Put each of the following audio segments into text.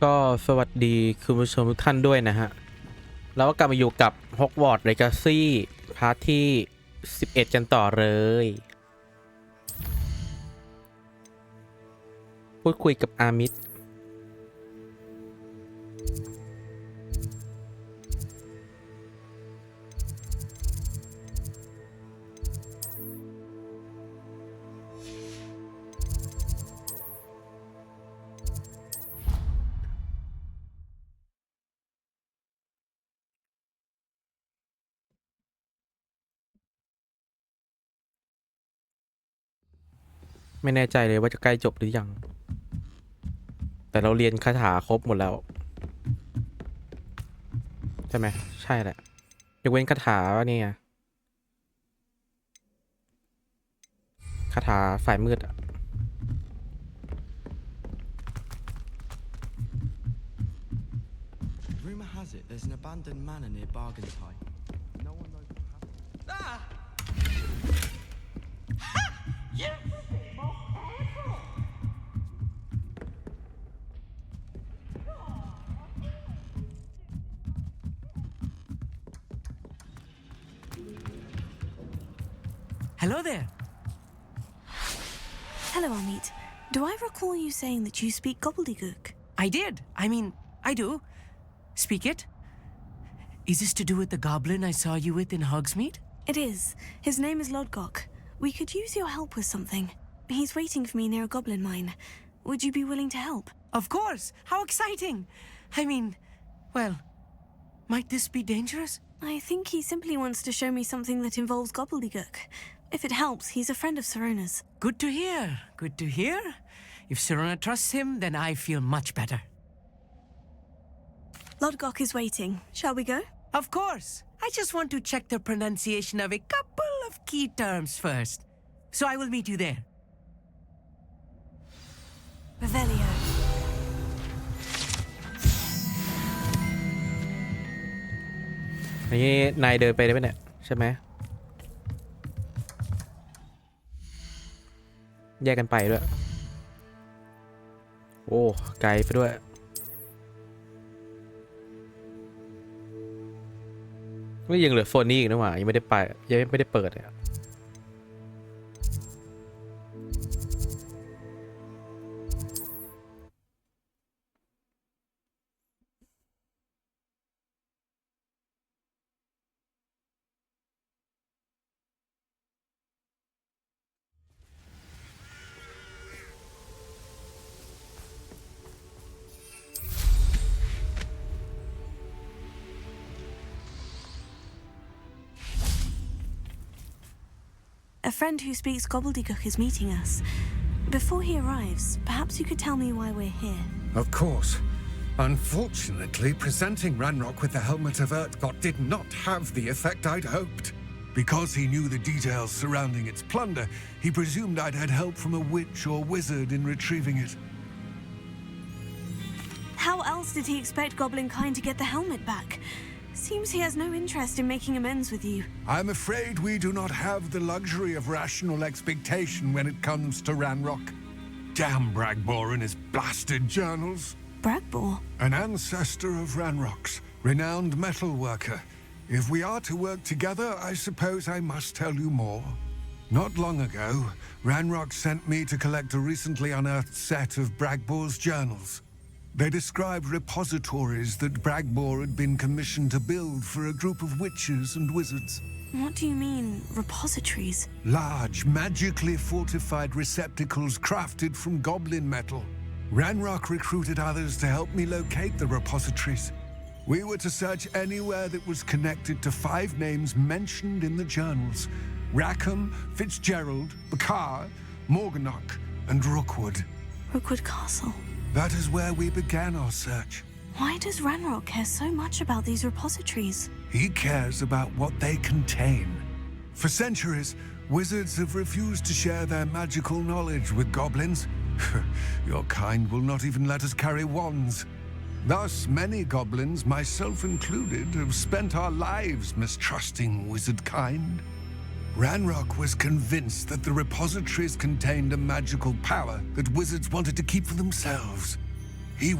ก็สวัสดีคุณผู้ชมทุกท่านด้วยนะฮะแล้วก็กลับมาอยู่กับ Hogwarts Legacy พาร์ทที่11กันต่อเลยพูดคุยกับอามิดไม่แน่ใจเลยว่าจะใกล้จบหรือยัง แต่เราเรียนคาถาครบหมดแล้ว ใช่ไหมใช่แหละยกเว้นคาถาเนี่ยคาถาฝ่ายมืดอะ Rumor has it there's an abandoned manor near Bargaintie. No one knows what happened. Ah! You Hello there. Hello, Amit. Do I recall you saying that you speak gobbledygook? I did. I do. Speak it. Is this to do with the goblin I saw you with in Hogsmeade? It is. His name is Lodgok. We could use your help with something. He's waiting for me near a goblin mine. Would you be willing to help? Of course. How exciting. Well, might this be dangerous? I think he simply wants to show me something that involves gobbledygook. If it helps, he's a friend of Serona's. Good to hear. Good to hear. If Serona trusts him, then I feel much better. Lodgok is waiting. Shall we go? Of course. I just want to check the pronunciation of a couple of key terms first. So I will meet you there. Revelio. นี่นายเดินไปได้ไหมเนี่ยใช่ไหมแยกกันไปด้วยโอ้ไกลไปด้วยก็ยังเหลือโซนนี้อีกนะหว่ายังไม่ได้ไปยังไม่ได้เปิดเลยA friend who speaks gobbledygook is meeting us. Before he arrives, perhaps you could tell me why we're here. Of course. Unfortunately, presenting Ranrock with the helmet of Urtkot did not have the effect I'd hoped. Because he knew the details surrounding its plunder, he presumed I'd had help from a witch or wizard in retrieving it. How else did he expect Goblinkind to get the helmet back? Seems he has no interest in making amends with you. I'm afraid we do not have the luxury of rational expectation when it comes to Ranrock. Damn Bragbor and his blasted journals. Bragbor? An ancestor of Ranrock's, renowned metal worker. If we are to work together, I suppose I must tell you more. Not long ago, Ranrock sent me to collect a recently unearthed set of Bragbor's journals. They described repositories that Bragbor had been commissioned to build for a group of witches and wizards. What do you mean, repositories? Large, magically fortified receptacles crafted from goblin metal. Ranrock recruited others to help me locate the repositories. We were to search anywhere that was connected to 5 names mentioned in the journals: Rackham, Fitzgerald, Bakar, Morganach, and Rookwood. Rookwood Castle. That is where we began our search. Why does Ranrock care so much about these repositories? He cares about what they contain. For centuries, wizards have refused to share their magical knowledge with goblins. Your kind will not even let us carry wands. Thus, many goblins, myself included, have spent our lives mistrusting wizard kind. Ranrock was convinced that the repositories contained a magical power that wizards wanted to keep for themselves. He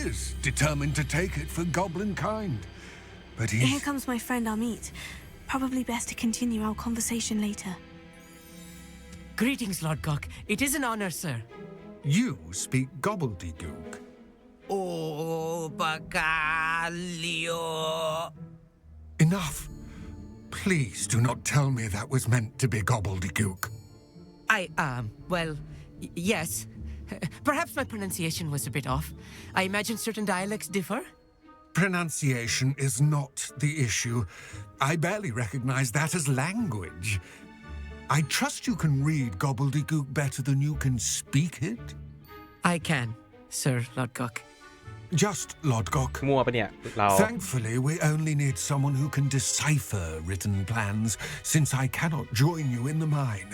is determined to take it for goblin kind. But Here he's... comes my friend Amit. Probably best to continue our conversation later. Greetings, Lord Gok. It is an honor, sir. You speak gobbledygook. Oh, Bacalio. Enough. Please do not tell me that was meant to be gobbledygook. Well, yes. Perhaps my pronunciation was a bit off. I imagine certain dialects differ. Pronunciation is not the issue. I barely recognize that as language. I trust you can read gobbledygook better than you can speak it. I can, Sir Lord Gok. Just Lord Gok. มั่วปะเนี่ยเรา Thankfully, we only need someone who can decipher written plans, since I cannot join you in the mine.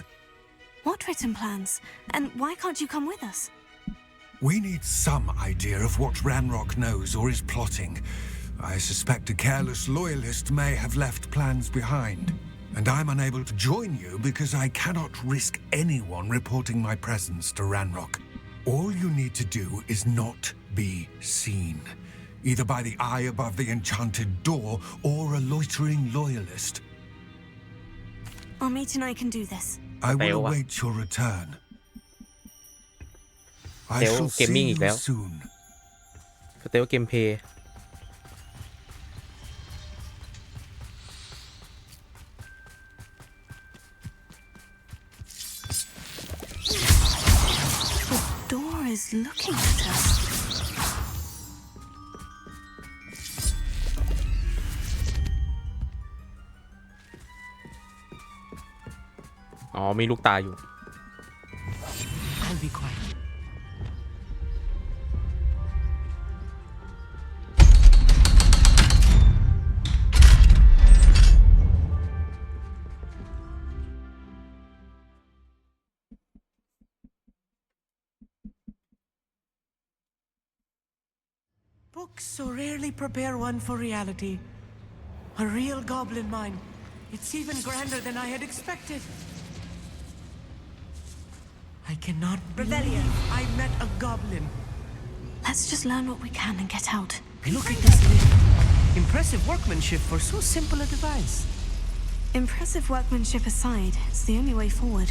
What written plans? And why can't you come with us? We need some idea of what Ranrock knows or is plotting. I suspect a careless loyalist may have left plans behind. And I'm unable to join you because I cannot risk anyone reporting my presence to Ranrock. All you need to do is not be seen, either by the eye above the enchanted door or a loitering loyalist. Amit and I can do this. I will Fail. await your return. I Fail shall see gaming you อีกแล้ว soon. สเตลเกมเพย์ The door is looking at us. อ๋อมีลูกตาอยู่ I'll be quiet. Books so rarely prepare one for reality. A real goblin mine. It's even grander than I had expected. I cannot believe I met a goblin. Let's just learn what we can and get out. Look at this lift. Impressive workmanship for so simple a device. Impressive workmanship aside, it's the only way forward.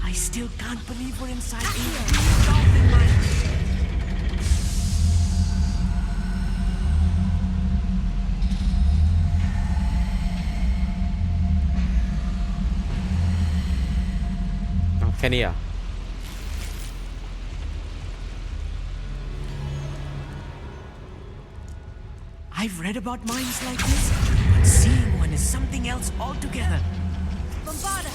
I still can't believe we're inside a goblin mine. Oh, แค่นี้เหรอ I've read about mines like this, but seeing one is something else altogether. Bombarda!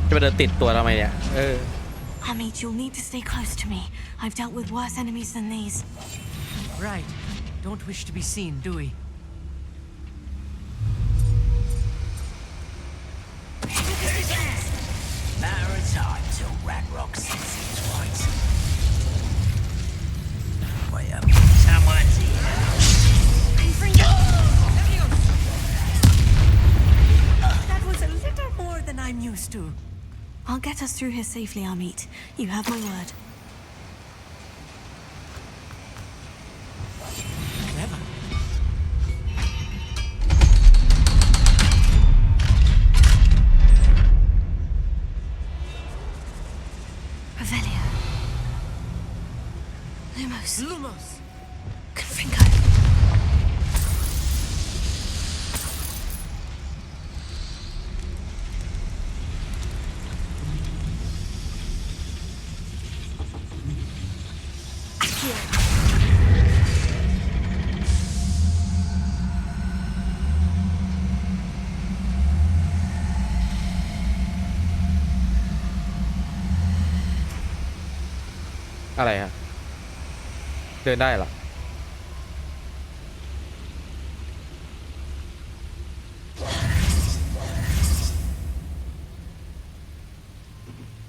จะไปเดินติดตัวทำไมเนี่ย Amit, you'll need to stay close to me. I've dealt with worse enemies than these. Right. Don't wish to be seen, do we? Matter of time till Ranrock says it's right. Wait, someone's here. That was a little more than I'm used to. I'll get us through here safely, Amit. You have my word. Never. Revelio. Lumos. Lumos! Confringo. Accio. อะไรฮะ เดินได้เหรอ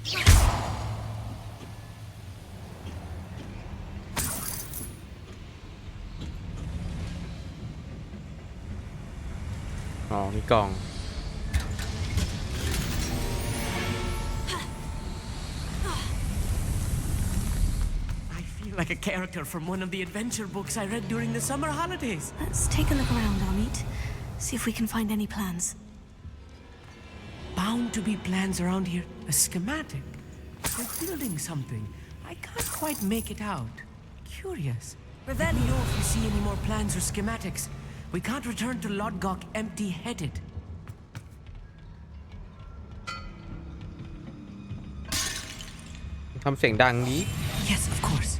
Accio. อ๋อมีกล่อง I feel like a character from one of the adventure books I read during the summer holidays. Let's take a look around, Amit. See if we can find any plans. Bound to be plans around here. A schematic. They're building something. I can't quite make it out. Curious. Let me know if you see any more plans or schematics. We can't return to Lodgok empty-headed. ทำเสียงดังนี้ Yes, of course.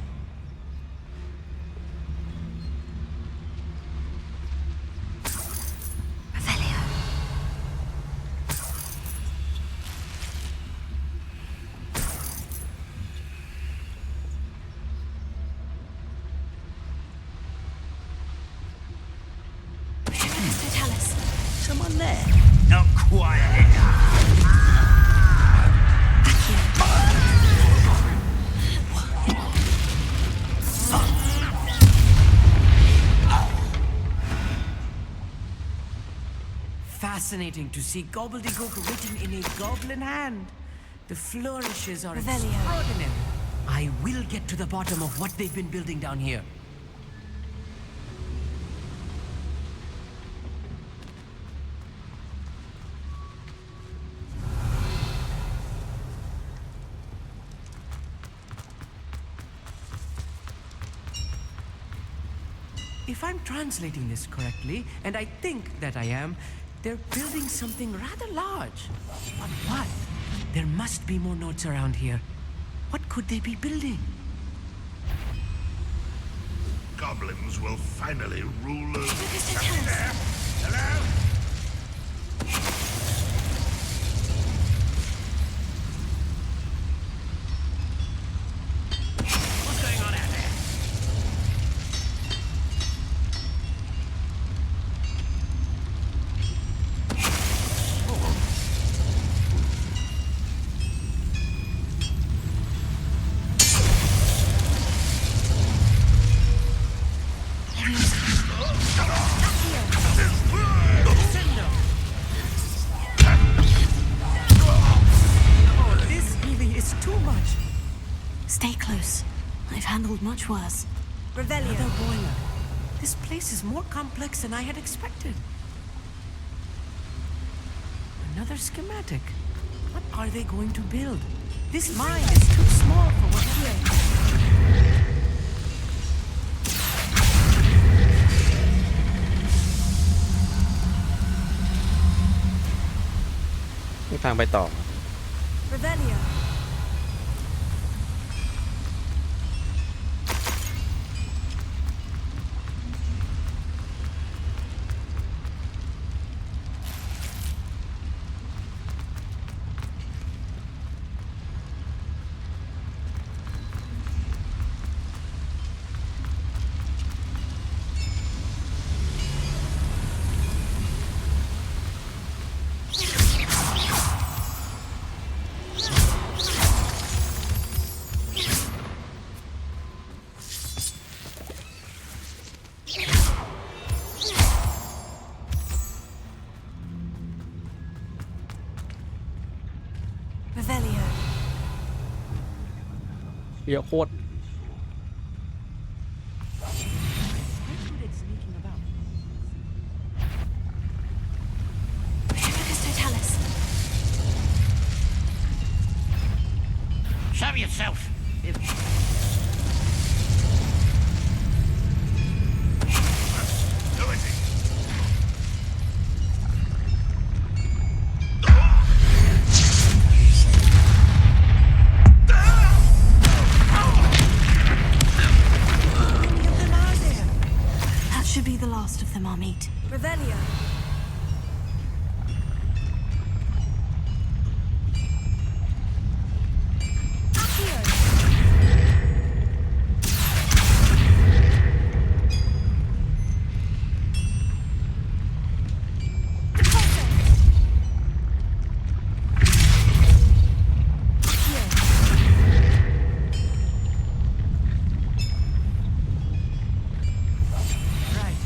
Revelio. Totalis. Someone there? Not quite enough. Fascinating to see gobbledygook written in a goblin hand. The flourishes are Revelio. extraordinary. I will get to the bottom of what they've been building down here. If I'm translating this correctly, and I think that I am, they're building something rather large. But what? There must be more notes around here. What could they be building? Goblins will finally rule over. Totalis. Hello? What's going on out there? Oh, this really is too much. Stay close. I've handled much worse. Another boiler. This place is more complex than I had expected. Another schematic. What are they going to build? This mine is too small for what's here.มีทางไปต่อ Revelio. Revelio. เยอะโคตร Sneaking about. Totalis. Show yourself. Who is he? That should be the last of them, Amit. Revelio. Right.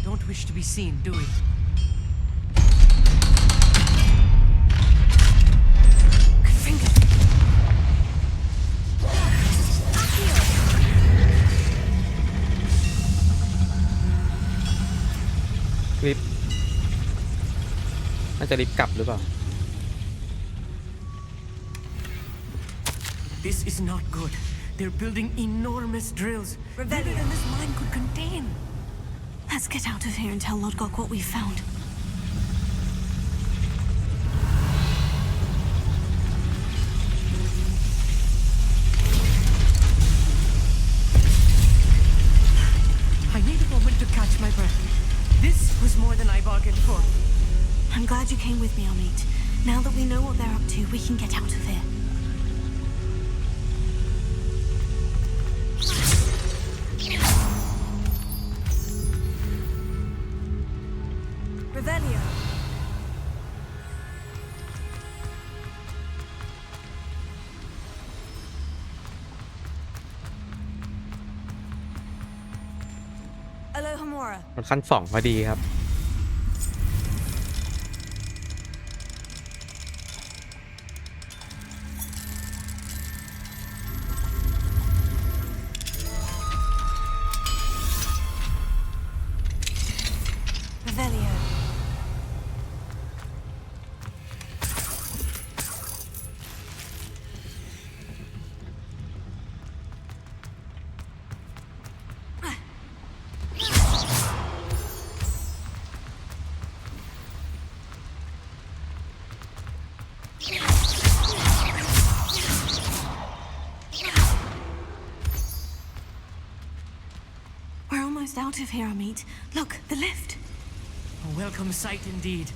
Don't wish to be seen, do we? จะรีบกลับหรือเปล่า This is not good. They're building enormous drills, bigger than this mine could contain. Let's get out of here and tell Lodgok what we found. I need a moment to catch my breath. This was more than I bargained for. I'm glad you came with me, Amit. Now that we know what they're up to, we can get out of here. Revelio. Alohomora. มันขั้น2พอดีครับ Revelio. We're almost out of here, Amit. Look, the lift. A welcome sight indeed.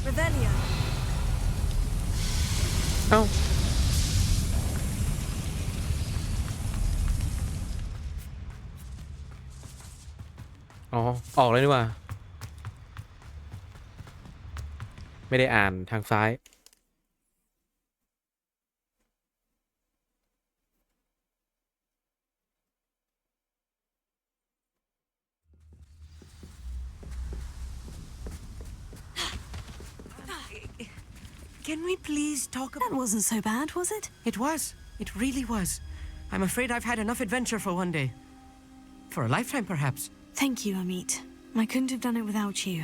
Revelio. เอ้า อ๋อ ออกเลยดีกว่า ไม่ได้อ่านทางซ้าย Can we please talk That about... wasn't so bad, was it? It was. It really was. I'm afraid I've had enough adventure for one day. For a lifetime, perhaps. Thank you, Amit. I couldn't have done it without you.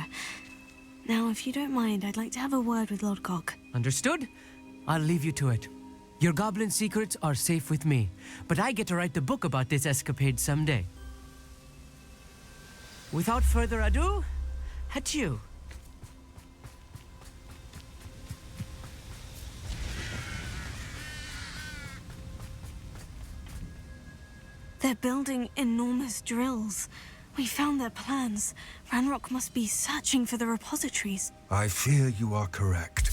Now, if you don't mind, I'd like to have a word with Lodgok. Understood? I'll leave you to it. Your goblin secrets are safe with me, but I get to write the book about this escapade someday. Without further ado, adieu. They're building enormous drills. We found their plans. Ranrock must be searching for the repositories. I fear you are correct.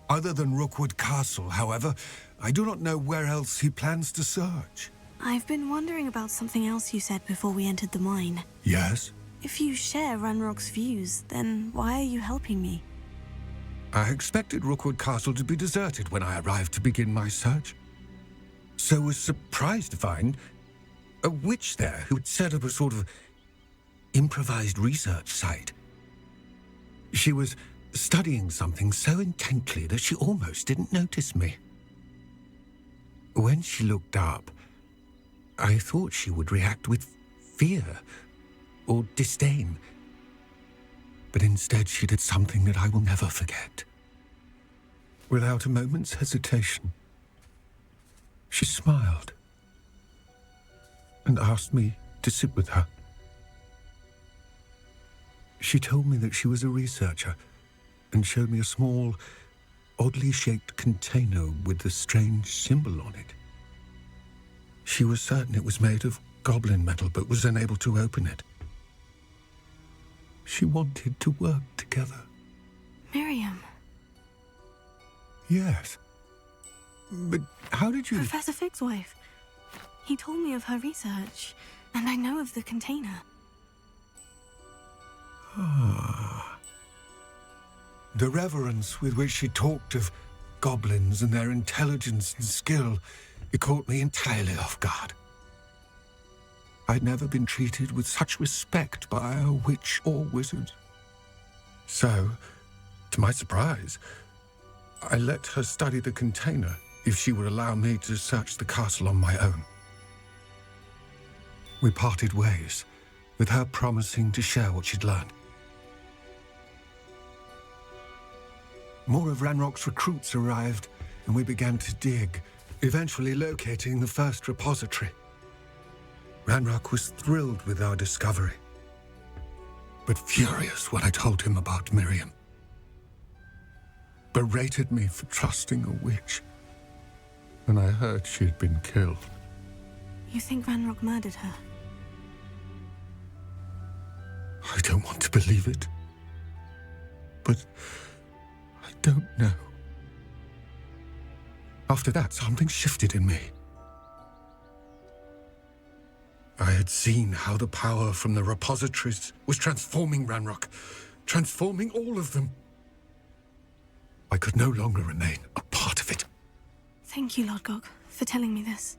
Other than Rookwood Castle, however, I do not know where else he plans to search. I've been wondering about something else you said before we entered the mine. Yes? If you share Ranrock's views, then why are you helping me? I expected Rookwood Castle to be deserted when I arrived to begin my search. So was surprised to find a witch there who had set up a sort of improvised research site. She was studying something so intently that she almost didn't notice me. When she looked up, I thought she would react with fear or disdain. But instead she did something that I will never forget. Without a moment's hesitation, she smiled and asked me to sit with her. She told me that she was a researcher and showed me a small, oddly shaped container with a strange symbol on it. She was certain it was made of goblin metal but was unable to open it. She wanted to work together. Miriam. Yes. But how did you... Professor Fig's wife. He told me of her research, and I know of the container. The reverence with which she talked of goblins and their intelligence and skill, it caught me entirely off guard. I'd never been treated with such respect by a witch or wizard. So, to my surprise, I let her study the container if she would allow me to search the castle on my own. We parted ways, with her promising to share what she'd learned. More of Ranrock's recruits arrived, and we began to dig, eventually locating the first repository. Ranrock was thrilled with our discovery, but furious when I told him about Miriam. Berated me for trusting a witch, and I heard she'd been killed. You think Ranrock murdered her? I don't want to believe it, but I don't know. After that, something shifted in me. I had seen how the power from the repositories was transforming Ranrock, transforming all of them. I could no longer remain a part of it. Thank you, Lord Gog, for telling me this.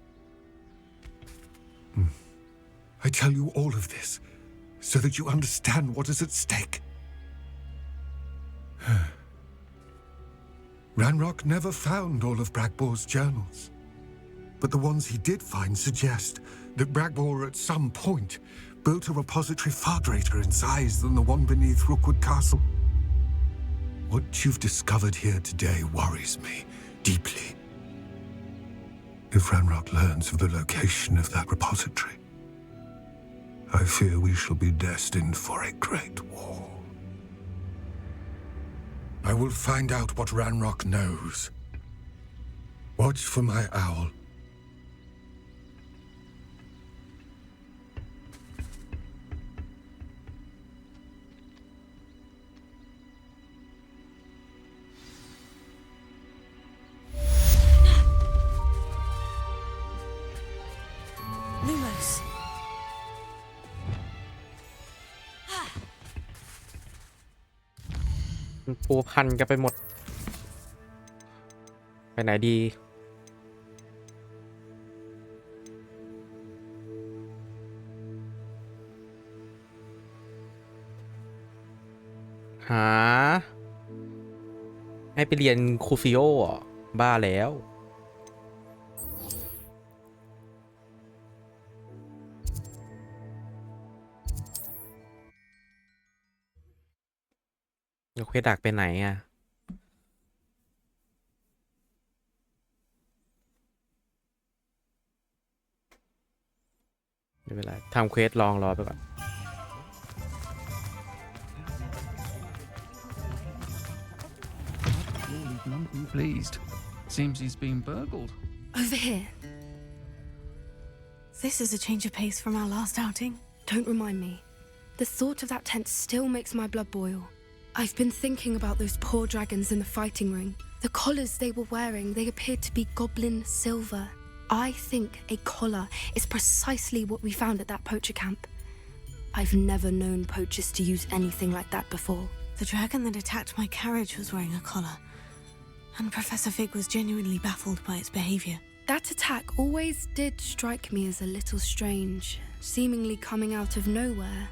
I tell you all of this so that you understand what is at stake. Ranrock never found all of Bragbor's journals, but the ones he did find suggest that Bragbor at some point built a repository far greater in size than the one beneath Rookwood Castle. What you've discovered here today worries me deeply. If Ranrock learns of the location of that repository, I fear we shall be destined for a great war. I will find out what Ranrock knows. Watch for my owl. Lumos. มันปูพันกันไปหมดไปไหนดีหาให้ไปเรียนคูฟิโอบ้าแล้วยกเพดักไปไหนอ่ะไม่เป็นไรทำเควสลองรอไปก่อน Morley's not too pleased. Seems he's been burgled. Over here. This is a change of pace from our last outing. Don't remind me. The thought of that tent still makes my blood boil. I've been thinking about those poor dragons in the fighting ring. The collars they were wearing, they appeared to be goblin silver. I think a collar is precisely what we found at that poacher camp. I've never known poachers to use anything like that before. The dragon that attacked my carriage was wearing a collar, and Professor Fig was genuinely baffled by its behavior. That attack always did strike me as a little strange, seemingly coming out of nowhere.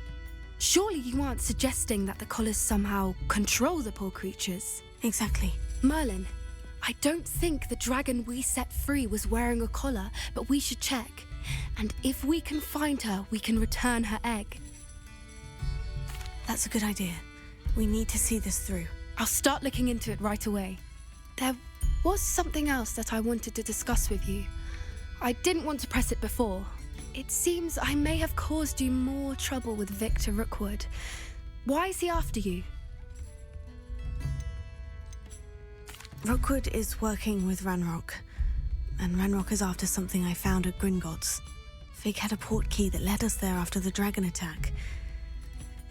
Surely you aren't suggesting that the collars somehow control the poor creatures? Exactly. Merlin, I don't think the dragon we set free was wearing a collar, but we should check. And if we can find her, we can return her egg. That's a good idea. We need to see this through. I'll start looking into it right away. There was something else that I wanted to discuss with you. I didn't want to press it before. It seems I may have caused you more trouble with Victor Rookwood. Why is he after you? Rookwood is working with Ranrock, and Ranrock is after something I found at Gringotts. Fig had a port key that led us there after the dragon attack.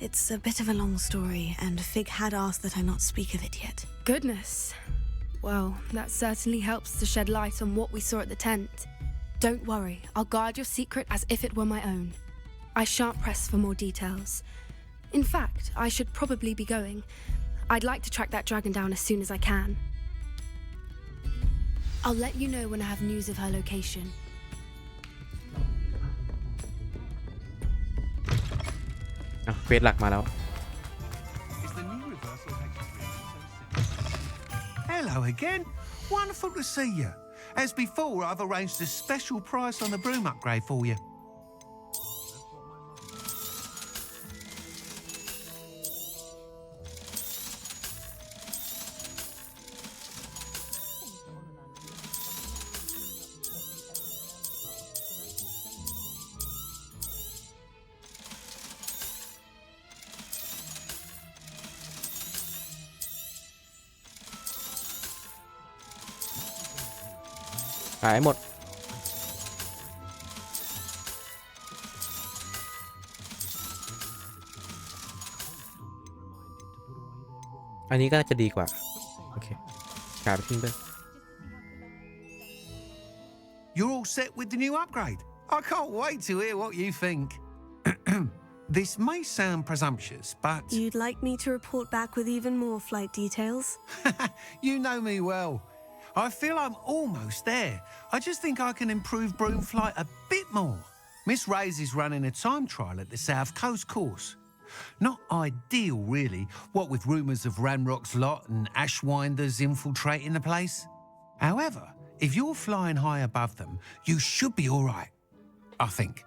It's a bit of a long story, and Fig had asked that I not speak of it yet. Goodness. Well, that certainly helps to shed light on what we saw at the tent. Don't worry, I'll guard your secret as if it were my own. I shan't press for more details. In fact, I should probably be going. I'd like to track that dragon down as soon as I can. I'll let you know when I have news of her location. เควสหลักมาแล้ว Is the new reversal hexagram so simple? Hello again. Wonderful to see you. As before, I've arranged a special price on the broom upgrade for you. หายหมดอันนี้ก็จะดีกว่าโอเคกลายไปทิ้งไป You're all set with the new upgrade. I can't wait to hear what you think. This may sound presumptuous, but You'd like me to report back with even more flight details? you know me well. I feel I'm almost there. I just think I can improve broom flight a bit more. Miss Ray's is running a time trial at the South Coast course. Not ideal, really, what with rumours of Ranrock's lot and Ashwinders infiltrating the place. However, if you're flying high above them, you should be all right, I think.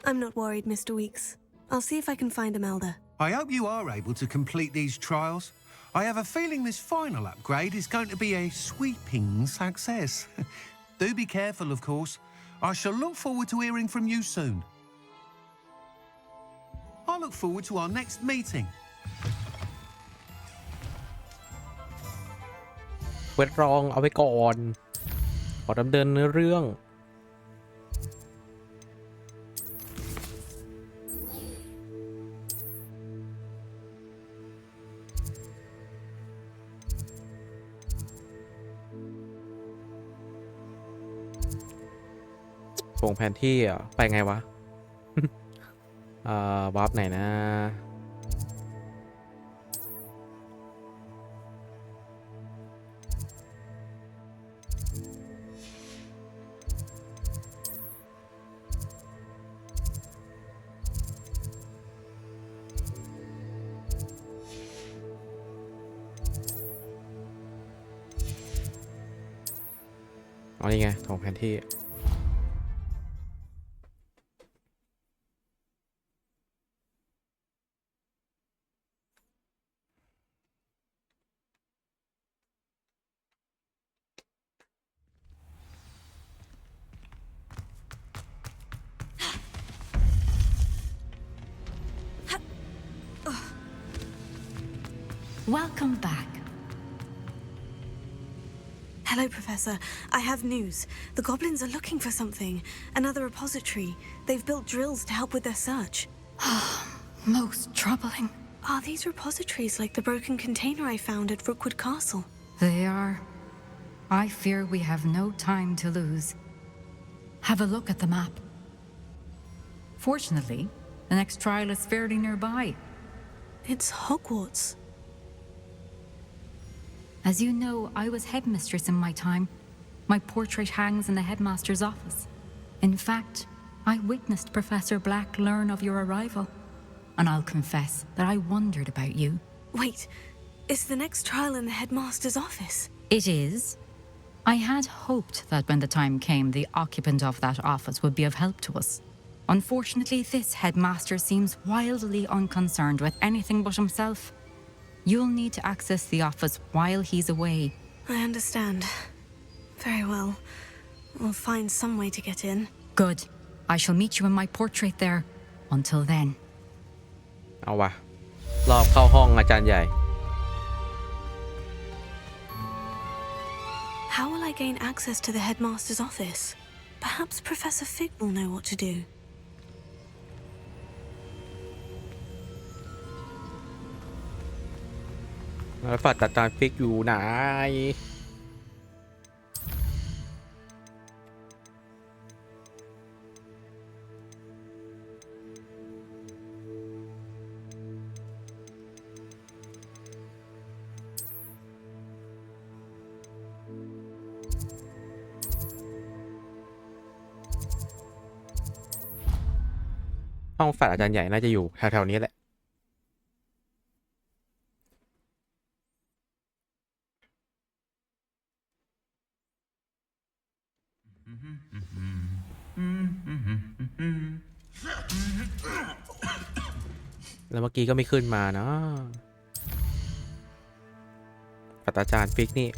I'm not worried, Mr. Weeks. I'll see if I can find Imelda. I hope you are able to complete these trials. I have a feeling this final upgrade is going to be a sweeping success. Do be careful, of course. I shall look forward to hearing from you soon. I look forward to our next meeting. เวทรองเอาไว้ก่อนขอดำเนินเนื้อเรื่องส่งแผนที่อ่ะไปไงวะ วาร์ปไหนนะอ๋อนี่ไงส่งแผนที่Welcome back. Hello, Professor. I have news. The goblins are looking for something. Another repository. They've built drills to help with their search. Most troubling. Are these repositories like the broken container I found at Rookwood Castle? They are. I fear we have no time to lose. Have a look at the map. Fortunately, the next trial is fairly nearby. It's Hogwarts. As you know, I was headmistress in my time. My portrait hangs in the headmaster's office. In fact, I witnessed Professor Black learn of your arrival. And I'll confess that I wondered about you. Wait, is the next trial in the headmaster's office? It is. I had hoped that when the time came, the occupant of that office would be of help to us. Unfortunately, this headmaster seems wildly unconcerned with anything but himself. You'll need to access the office while he's away. I understand. Very well. We'll find some way to get in. Good. I shall meet you in my portrait there. Until then. เอาวะรอบเข้าห้องอาจารย์ใหญ่ How will I gain access to the headmaster's office? Perhaps Professor Fig will know what to do. แล้วฝากอาจารย์ฟิกอยู่ไหนห้องฝากอาจารย์ใหญ่น่าจะอยู่แถวๆนี้แหละแล้วเมื่อกี้ก็ไม่ขึ้นมาเนาะศาสตราจารย์ฟิกนี่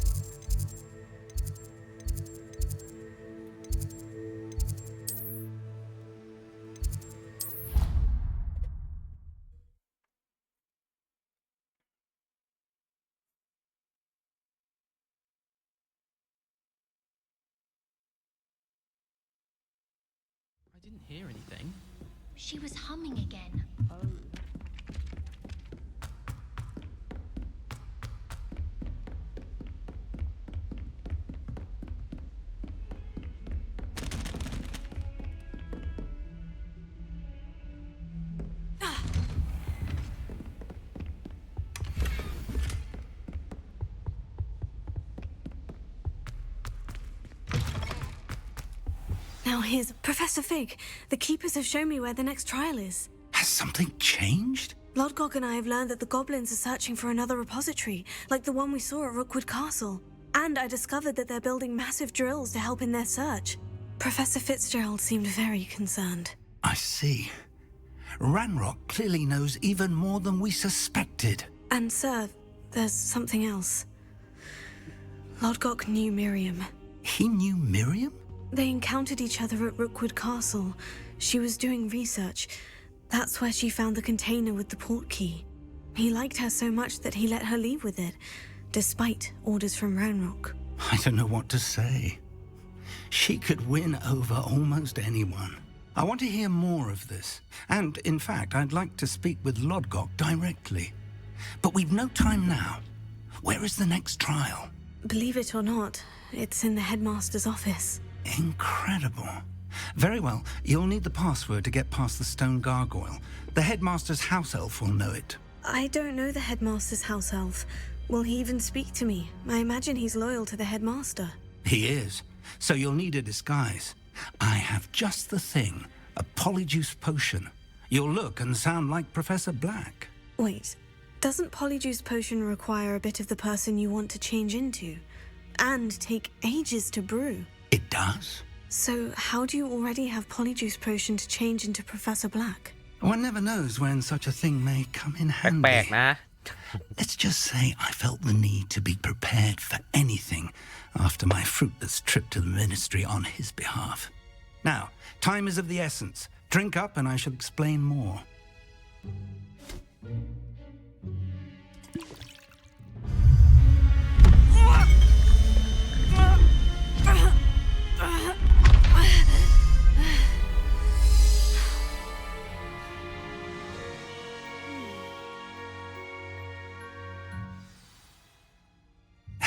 didn't hear anything. She was humming again. Now here's Professor Fig. The keepers have shown me where the next trial is. Has something changed? Lodgok and I have learned that the goblins are searching for another repository, like the one we saw at Rookwood Castle. And I discovered that they're building massive drills to help in their search. Professor Fitzgerald seemed very concerned. I see. Ranrock clearly knows even more than we suspected. And sir, there's something else. Lodgok knew Miriam. He knew Miriam? They encountered each other at Rookwood Castle. She was doing research. That's where she found the container with the port key. He liked her so much that he let her leave with it, despite orders from Ranrock. I don't know what to say. She could win over almost anyone. I want to hear more of this. And, in fact, I'd like to speak with Lodgok directly. But we've no time now. Where is the next trial? Believe it or not, it's in the headmaster's office. Incredible. Very well. You'll need the password to get past the stone gargoyle. The headmaster's house elf will know it. I don't know the headmaster's house elf. Will he even speak to me? I imagine he's loyal to the headmaster. He is. So you'll need a disguise. I have just the thing. A polyjuice potion. You'll look and sound like Professor Black. Wait, doesn't polyjuice potion require a bit of the person you want to change into? And take ages to brew? It does. So how do you already have polyjuice potion to change into Professor Black? One never knows when such a thing may come in แปล handy. กๆนะ Let's just say I felt the need to be prepared for anything after my fruitless trip to the ministry on his behalf. Now, time is of the essence. Drink up and I shall explain more.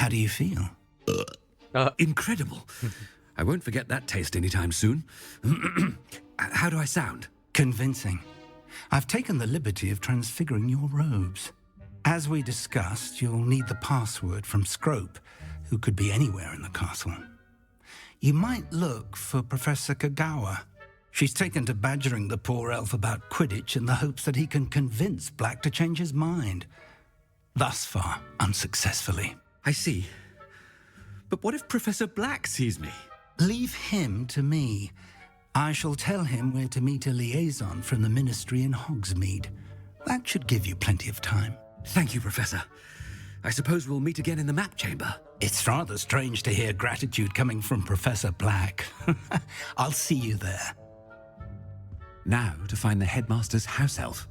How do you feel? Incredible. I won't forget that taste anytime soon. How do I sound? Convincing. I've taken the liberty of transfiguring your robes. As we discussed, you'll need the password from Scrope, who could be anywhere in the castle. You might look for Professor Kagawa. She's taken to badgering the poor elf about Quidditch in the hopes that he can convince Black to change his mind. Thus far, unsuccessfully. I see. But what if Professor Black sees me? Leave him to me. I shall tell him where to meet a liaison from the ministry in Hogsmeade. That should give you plenty of time. Thank you, Professor. I suppose we'll meet again in the map chamber. It's rather strange to hear gratitude coming from Professor Black. I'll see you there. Now to find the headmaster's house elf.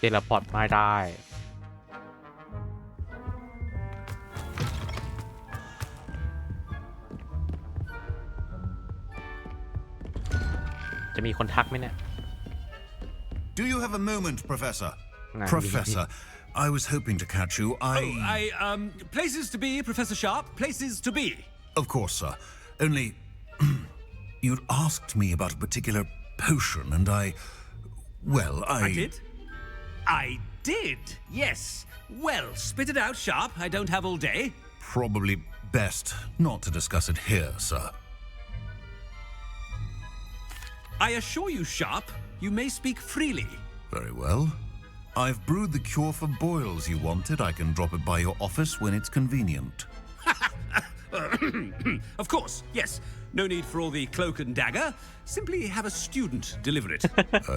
Teleport ไม่ได้ จะมีคนทักไหมเนี่ย Do you have a moment, Professor? งาน Professor, I was hoping to catch you. Places to be, Professor Sharp. Places to be. Of course, sir. Only, you'd asked me about a particular potion, and well, I did? I did, yes. Well, spit it out, Sharp. I don't have all day. Probably best not to discuss it here, sir. I assure you, Sharp, you may speak freely. Very well. I've brewed the cure for boils you wanted. I can drop it by your office when it's convenient. Of course, yes. No need for all the cloak and dagger. Simply have a student deliver it.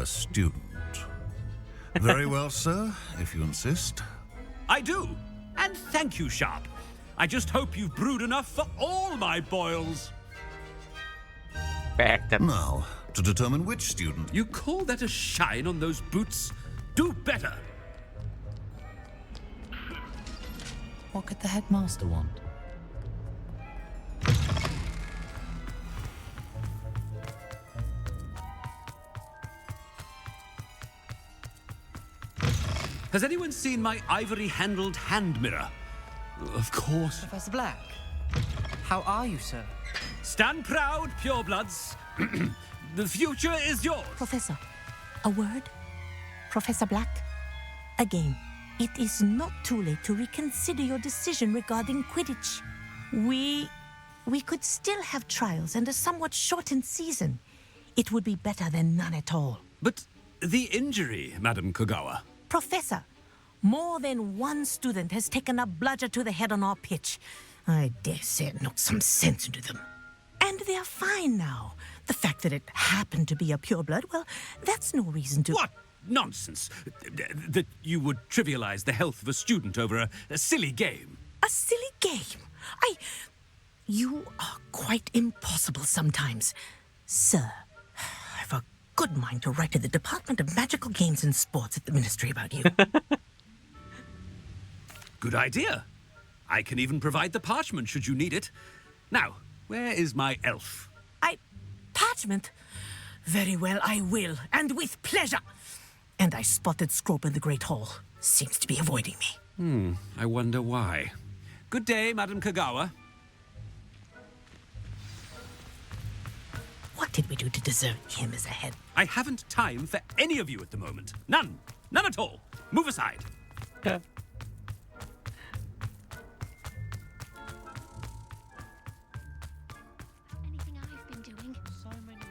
A student. Very well, sir, if you insist. I do. And thank you, Sharp. I just hope you've brewed enough for all my boils. แปลกแต่ Now, to determine which student... You call that a shine on those boots? Do better. What could the headmaster want? Has anyone seen my ivory-handled hand mirror? Of course. Professor Black, how are you, sir? Stand proud, purebloods. The future is yours. Professor, a word? Professor Black? Again, it is not too late to reconsider your decision regarding Quidditch. We could still have trials and a somewhat shortened season. It would be better than none at all. But the injury, Madam Kogawa. Professor, more than one student has taken a bludger to the head on our pitch. I dare say it knocked some sense into them. And they are fine now. The fact that it happened to be a pureblood, well, that's no reason to... What nonsense! That you would trivialize the health of a student over a silly game. A silly game? You are quite impossible sometimes. Sir, I've a good mind to write to the Department of Magical Games and Sports at the Ministry about you. Good idea. I can even provide the parchment should you need it. Now, where is my elf? Parchment? Very well, I will, and with pleasure. And I spotted Scrope in the Great Hall. Seems to be avoiding me. I wonder why. Good day, Madam Kogawa. What did we do to deserve him as a head? I haven't time for any of you at the moment. None. None at all. Move aside. Anything I've been doing? So many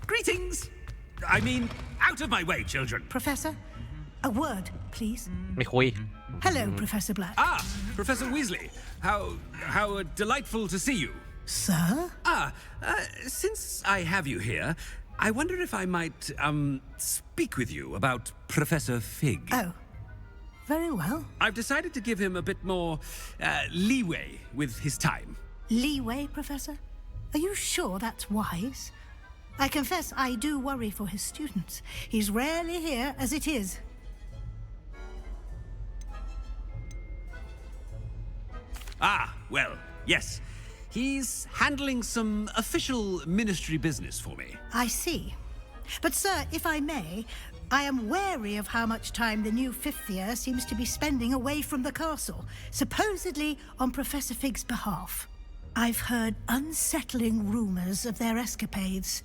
Greetings! I mean, out of my way, children. Professor, a word, please. ไม่คุย Hello, Professor Black. Ah, Professor Weasley. How delightful to see you. Sir? Since I have you here, I wonder if I might, speak with you about Professor Fig. Oh, very well. I've decided to give him a bit more, leeway with his time. Leeway, Professor? Are you sure that's wise? I confess I do worry for his students. He's rarely here as it is. Ah, well, yes. He's handling some official ministry business for me. I see. But, sir, if I may, I am wary of how much time the new fifth year seems to be spending away from the castle, supposedly on Professor Fig's behalf. I've heard unsettling rumours of their escapades.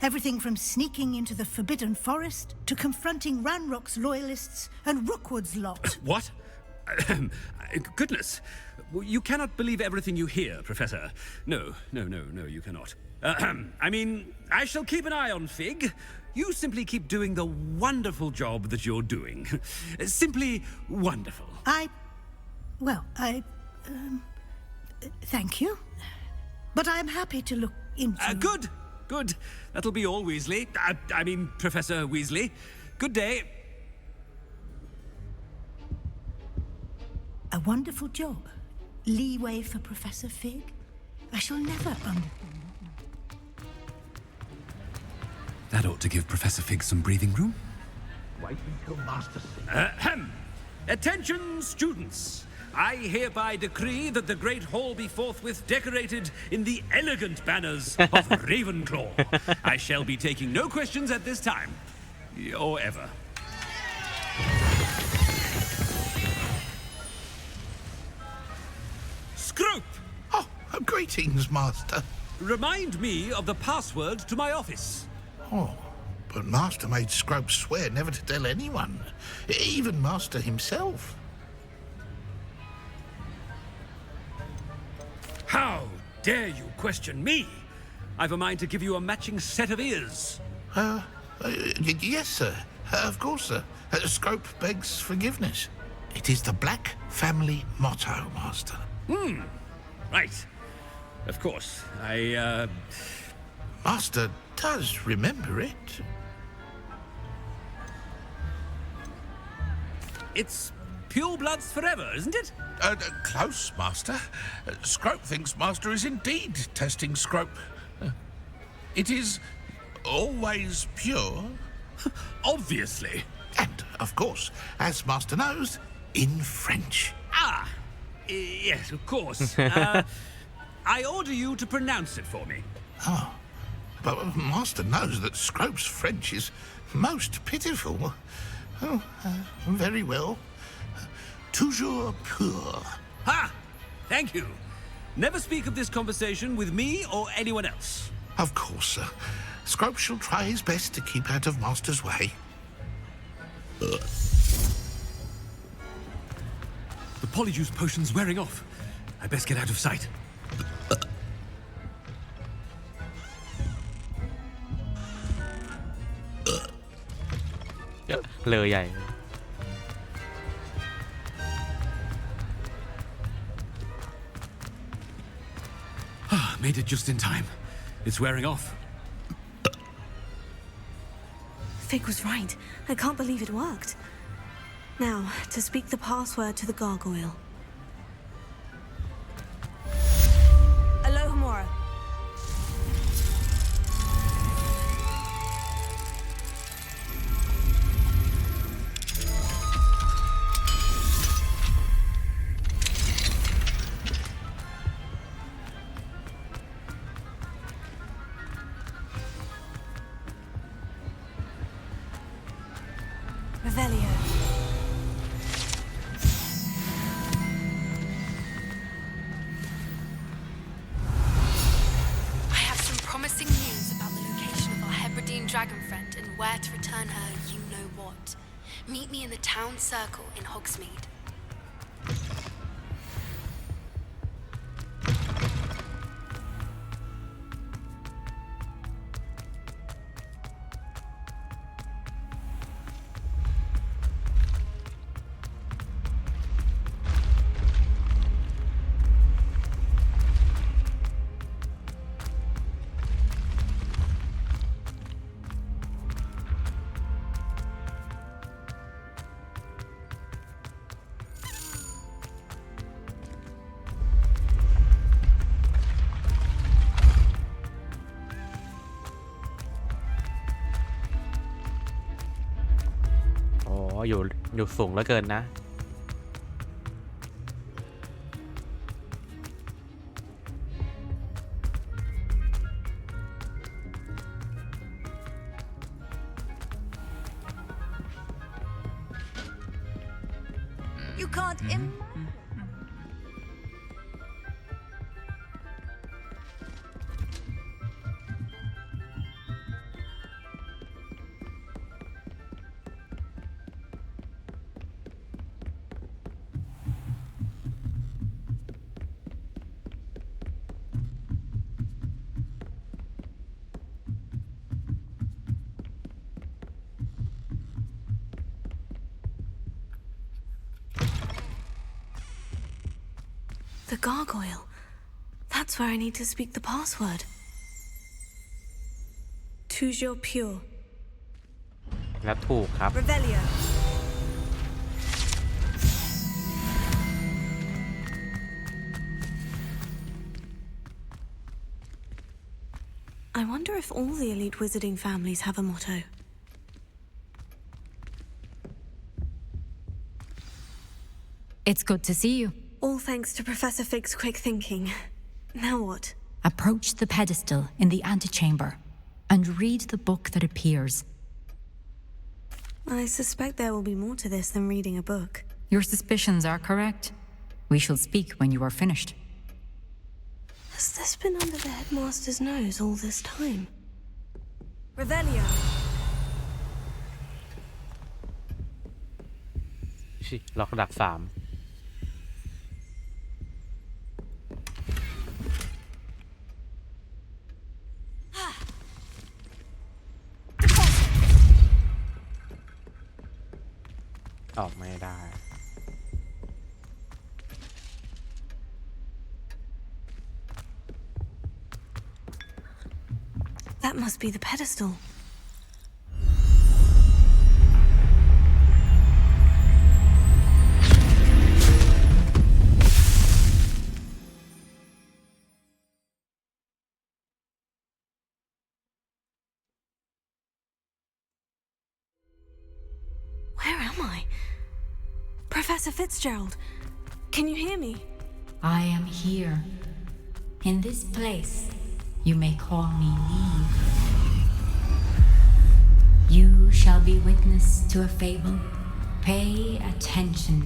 Everything from sneaking into the Forbidden Forest to confronting Ranrock's loyalists and Rookwood's lot. What? Goodness. You cannot believe everything you hear, Professor. No, you cannot. I mean, I shall keep an eye on Fig. You simply keep doing the wonderful job that you're doing. Simply wonderful. Thank you. But I'm happy to look into... Good. That'll be all, Weasley. I mean, Professor Weasley. Good day. A wonderful job. Leeway for Professor Fig. I shall never That ought to give Professor Fig some breathing room. Wait until Master Attention, students! I hereby decree that the Great Hall be forthwith decorated in the elegant banners of Ravenclaw. I shall be taking no questions at this time. Or ever. Scrope! Oh, greetings, Master. Remind me of the password to my office. Oh, but Master made Scrope swear never to tell anyone, even Master himself. How dare you question me? I've a mind to give you a matching set of ears. Yes, sir. Of course, sir. Scrope begs forgiveness. It is the Black family motto, Master. Right. Of course. Master does remember it. It's pure bloods forever, isn't it? Close, Master. Scrope thinks Master is indeed testing Scrope. It is always pure. Obviously. And, of course, as Master knows, in French. Ah, yes, of course. I order you to pronounce it for me. Oh, but Master knows that Scrope's French is most pitiful. Oh, very well. Toujours pur. Ha! Thank you. Never speak of this conversation with me or anyone else. Of course, sir. Scrope shall try his best to keep out of Master's way. The polyjuice potion's wearing off. I best get out of sight.เลยใหญ่ Made it just in time. It's wearing off. Fig was right. I can't believe it worked. Now, to speak the password to the gargoyle. Alohomora. Revelio. I have some promising news about the location of our Hebridean dragon friend and where to return her you-know-what. Meet me in the town circle in Hogsmeade.อยู่สูงเหลือเกินนะ You can't imagine. The gargoyle. That's where I need to speak the password. Toujours pure. และถูกครับ Revelio. I wonder if all the elite wizarding families have a motto. It's good to see you. All thanks to Professor Fig's quick thinking. Now what? Approach the pedestal in the antechamber and read the book that appears. I suspect there will be more to this than reading a book. Your suspicions are correct. We shall speak when you are finished. Has this been under the headmaster's nose all this time? Revelio. ล็อกดัก3 ออกไม่ได้ That must be the pedestal. Professor Fitzgerald, can you hear me? I am here. In this place, you may call me Neve. You shall be witness to a fable. Pay attention.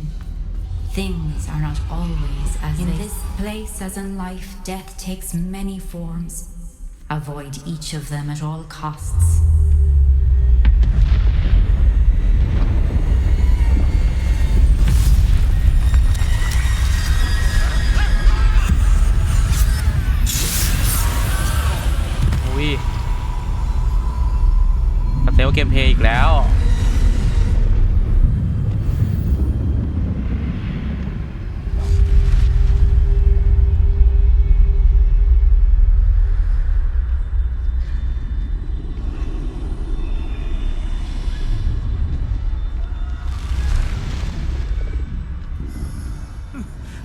Things are not always as in this place as in life, death takes many forms. Avoid each of them at all costs. Ui. สเตลเกมเพลย์อีกแล้ว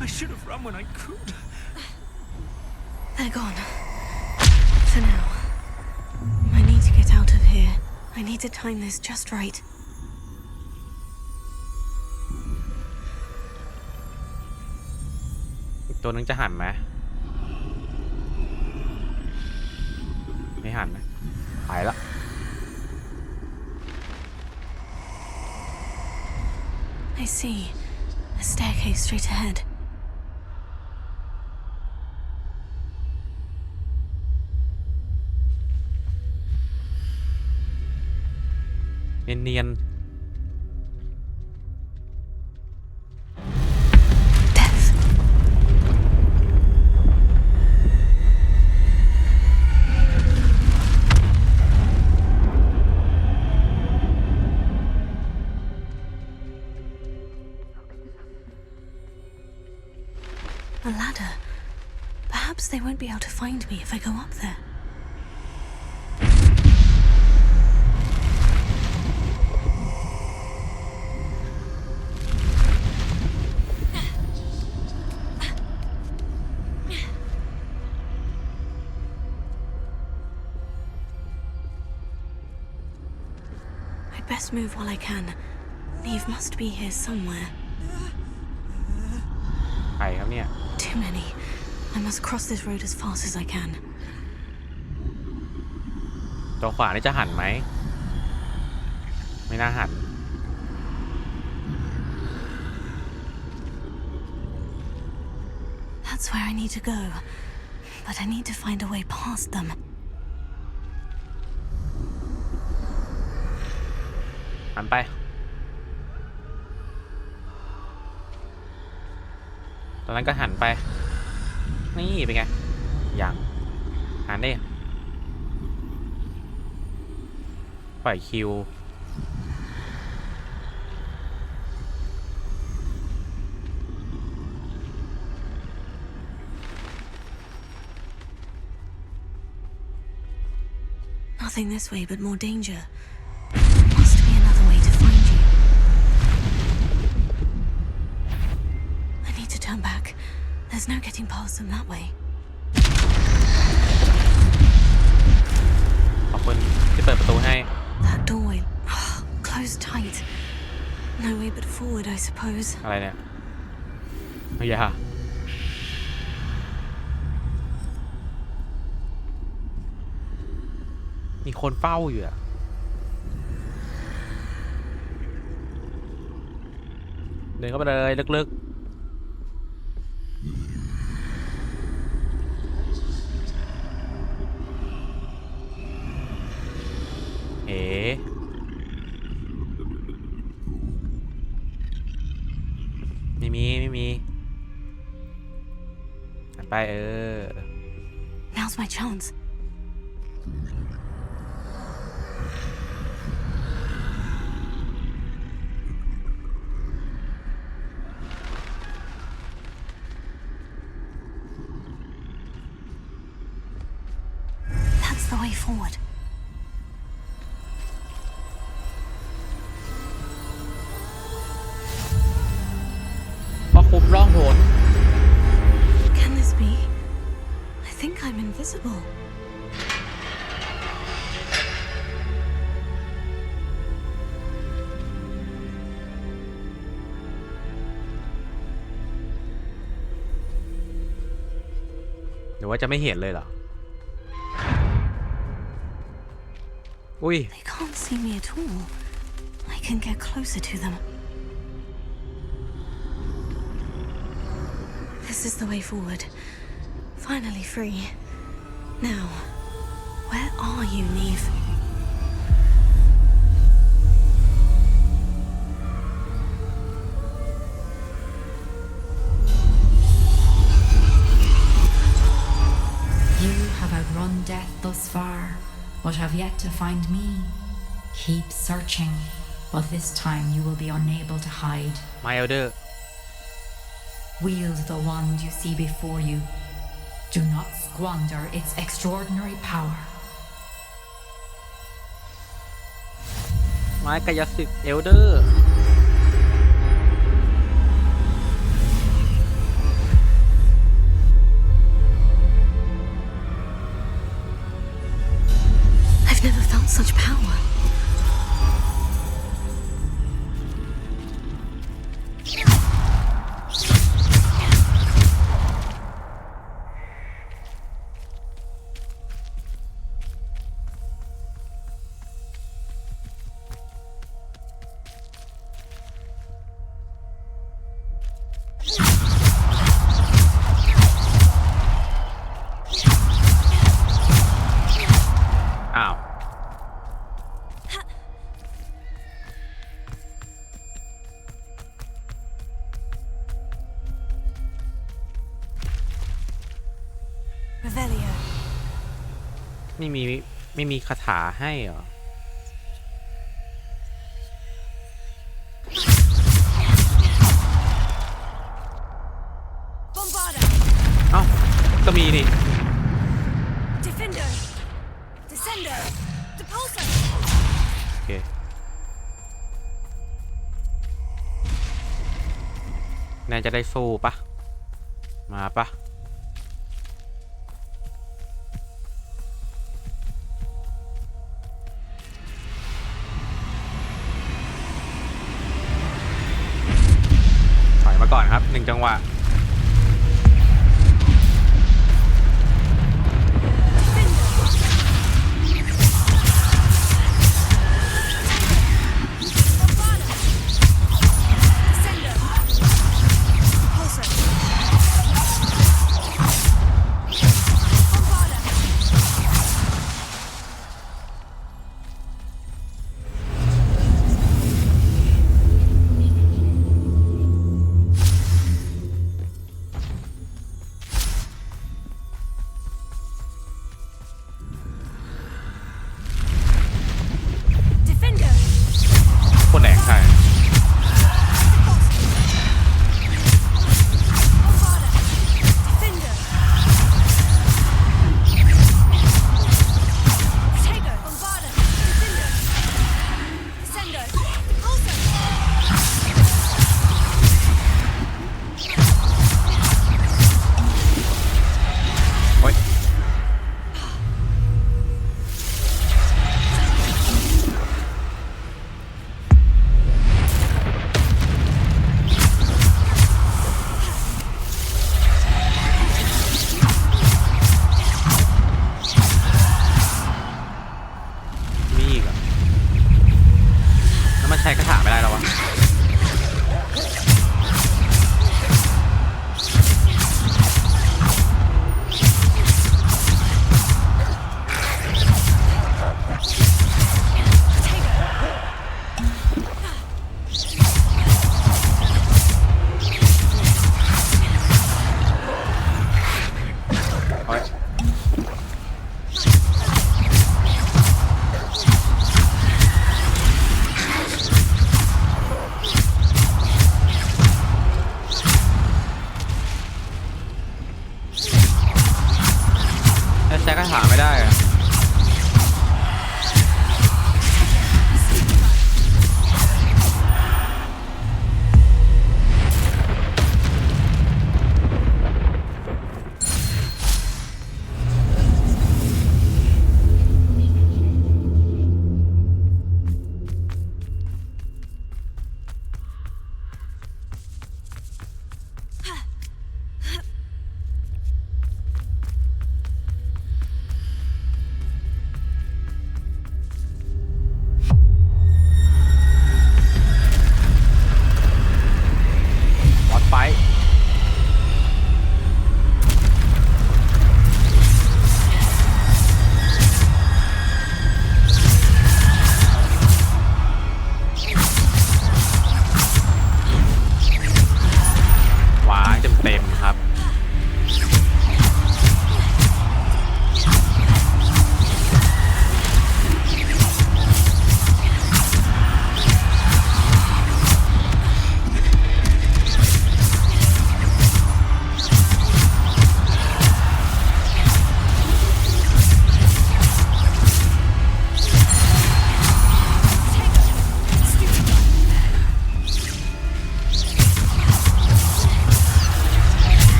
I should have run when I could. They're gone. For now. I need to get out of here. I need to time this just right. อีกตัวนึงจะหันไหมไม่หันนะไปละ I see. A staircase straight ahead. เนียน Death. A ladder. Perhaps they won't be able to find me if I go up there. I'd best move while I can. Neve must be here somewhere. ใครครับเนี่ย Too many. I must cross this road as fast as I can. ตัวขวานี่จะหันไหมไม่น่าหัน That's where I need to go. But I need to find a way past them. หันไปตอนนั้นก็หันไปนี่เป็นไงอย่างหันได้ปล่อยคิว Nothing this way but more danger. There must be another way to find you. I need to turn back. There's no getting past them that way. ขอบคุณที่เปิดประตูให้ That doorway, closed tight. No way but forward, I suppose. อะไรเนี่ยอย่ามีคนเฝ้าอยู่อะเดินเข้าไปเลยลึกๆเอ๋ไม่มีไปNow's my chance. That's the way forward. พอคุมร่องหน Can this be? I think I'm invisible. หรือว่าจะไม่เห็นเลยเหรออุ้ย They can't see me at all. I can get closer to them. This is the way forward. Finally free. Now, where are you, Neve? You have outrun death thus far, but have yet to find me. Keep searching, but this time you will be unable to hide. My elder. Wield the wand you see before you. Do not squander its extraordinary power. ไม้กายสิทธิ์เอลเดอร์ I've never felt such power. Revelio. ไม่มีคาถาให้เหรอ Bombarda. เอ้าก็มีนี่ Defender. Descender. Depulsor. โอเคน่าจะได้สู้ปะมาปะถอยมาก่อนครับ1จังหวะ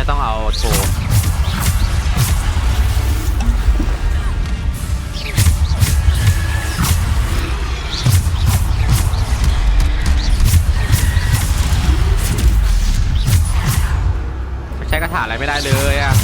จะต้องเอาโถใช้กระถาอะไรไม่ได้เลยอะ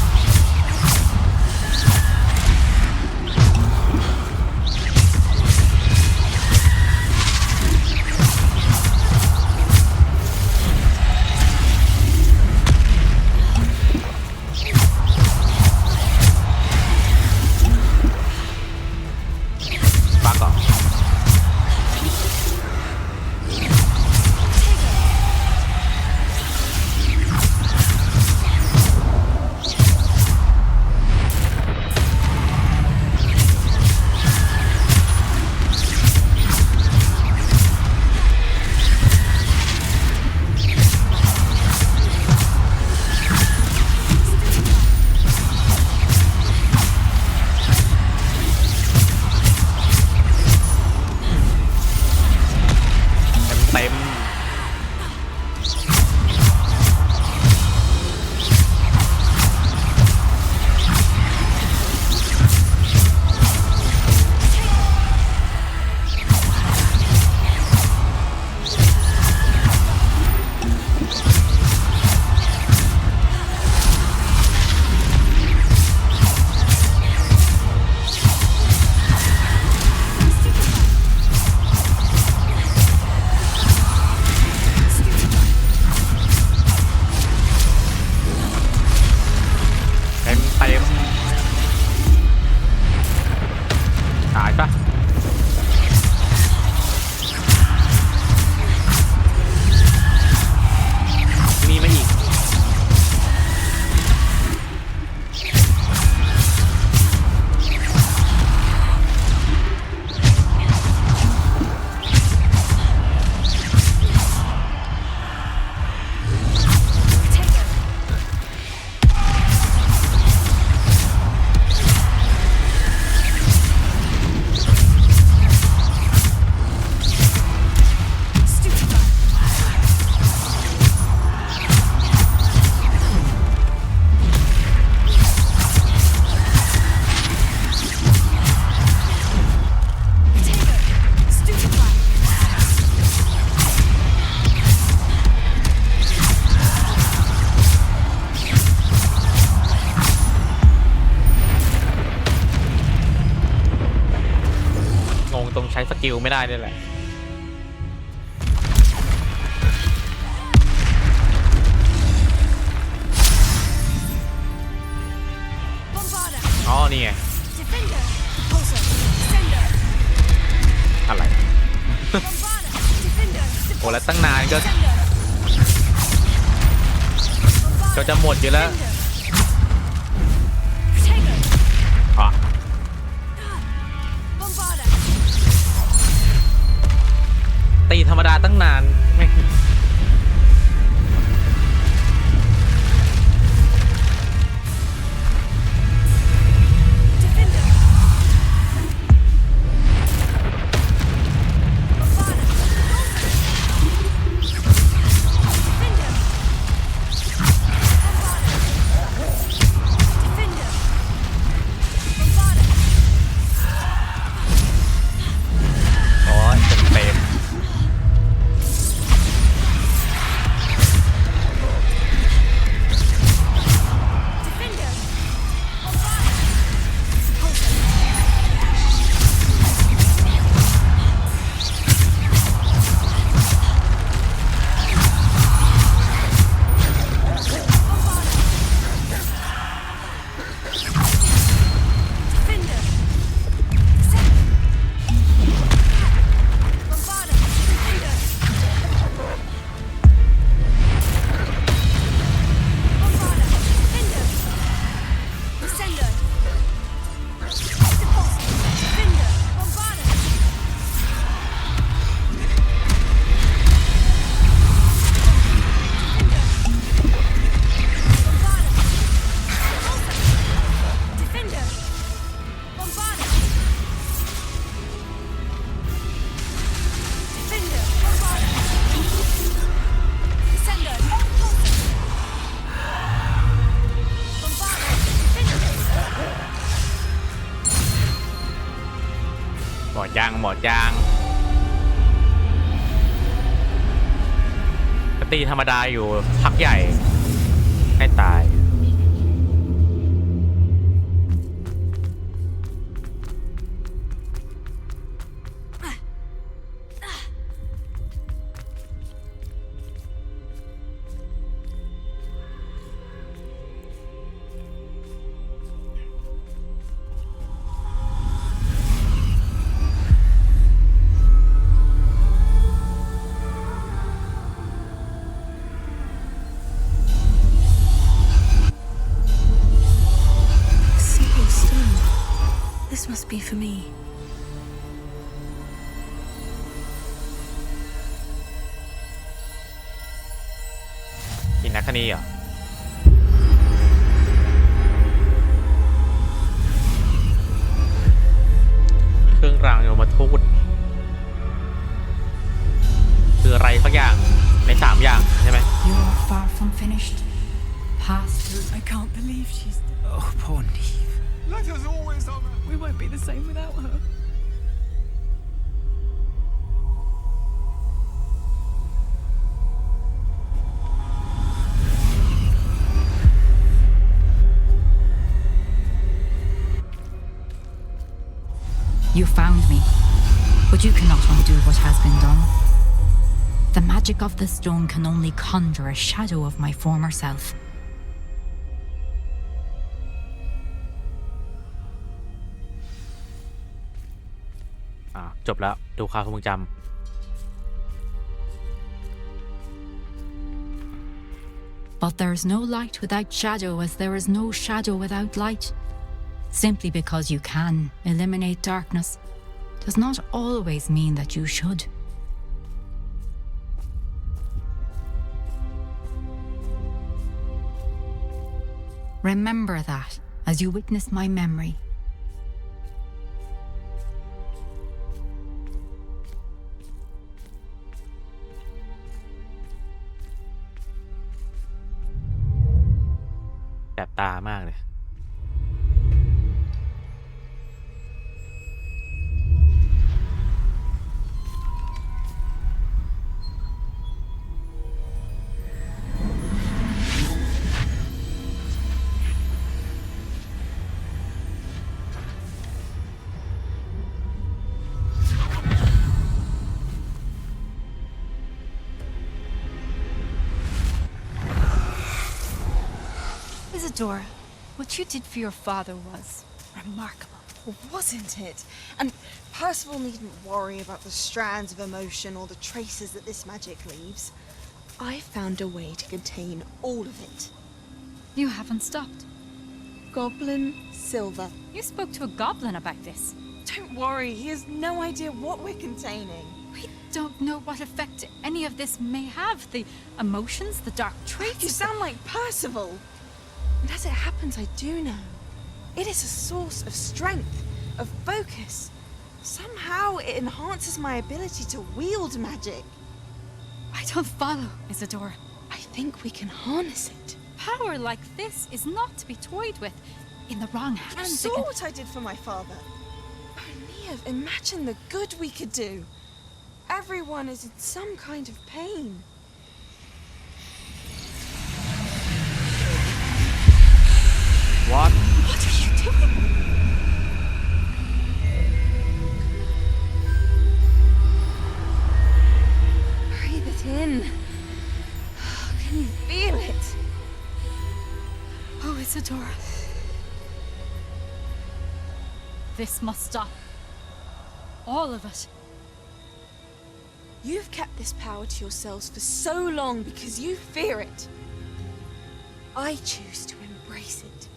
ใช้สกิลไม่ได้ด้วยแหละอ๋อนี่ไงอะไร โอ้แล้วตั้งนานก็จะหมดอยู่แล้วตีธรรมดาตั้งนานไม่ ยังหมดยังก็ตีธรรมดาอยู่พักใหญ่ให้ตายThis must be for me. กินนักคณีเหรอเครื่องรางโยมทูตคืออะไรสักอย่างใน3อย่างใช่ไหม You are far from finished. Pass through. I can't believe she's... Oh, poor Neve. Let us always honor. We won't be the same without her. You found me, but you cannot undo what has been done. The magic of the stone can only conjure a shadow of my former self. จบแล้วดูข่าวทรงจำ But there is no light without shadow, as there is no shadow without light. Simply because you can eliminate darkness does not always mean that you should. Remember that as you witness my memory.แสบตามากเลย Isadora, what you did for your father was remarkable, wasn't it? And Percival needn't worry about the strands of emotion or the traces that this magic leaves. I found a way to contain all of it. You haven't stopped. Goblin Silver. You spoke to a goblin about this. Don't worry, he has no idea what we're containing. We don't know what effect any of this may have. The emotions, the dark traits. You sound like Percival. And as it happens, I do know. It is a source of strength, of focus. Somehow it enhances my ability to wield magic. I don't follow, Isadora. I think we can harness it. Power like this is not to be toyed with. In the wrong hands. You saw what I did for my father. Oh, Neve, imagine the good we could do. Everyone is in some kind of pain. What? What are you doing? Breathe it in. Can you feel it? Oh, Isadora. This must stop. All of it. You've kept this power to yourselves for so long because you fear it. I choose to embrace it.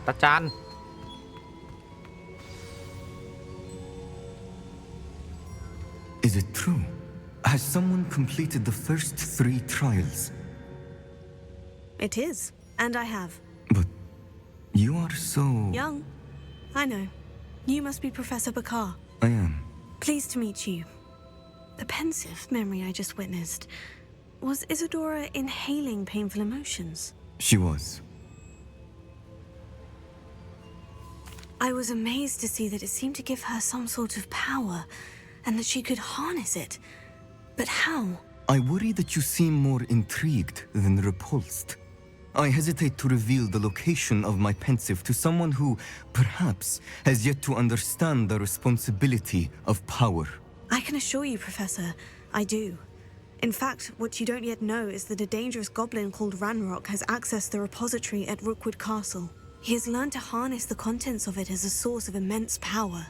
ศาสตราจารย์ Is it true? Has someone completed the first 3 trials? It is, and I have. But you are so... Young. I know. You must be Professor Bakar. I am. Pleased to meet you. The pensive memory I just witnessed. Was Isadora inhaling painful emotions? She was. I was amazed to see that it seemed to give her some sort of power, and that she could harness it. But how? I worry that you seem more intrigued than repulsed. I hesitate to reveal the location of my pensive to someone who, perhaps, has yet to understand the responsibility of power. I can assure you, Professor, I do. In fact, what you don't yet know is that a dangerous goblin called Ranrock has accessed the repository at Rookwood Castle. He has learned to harness the contents of it as a source of immense power.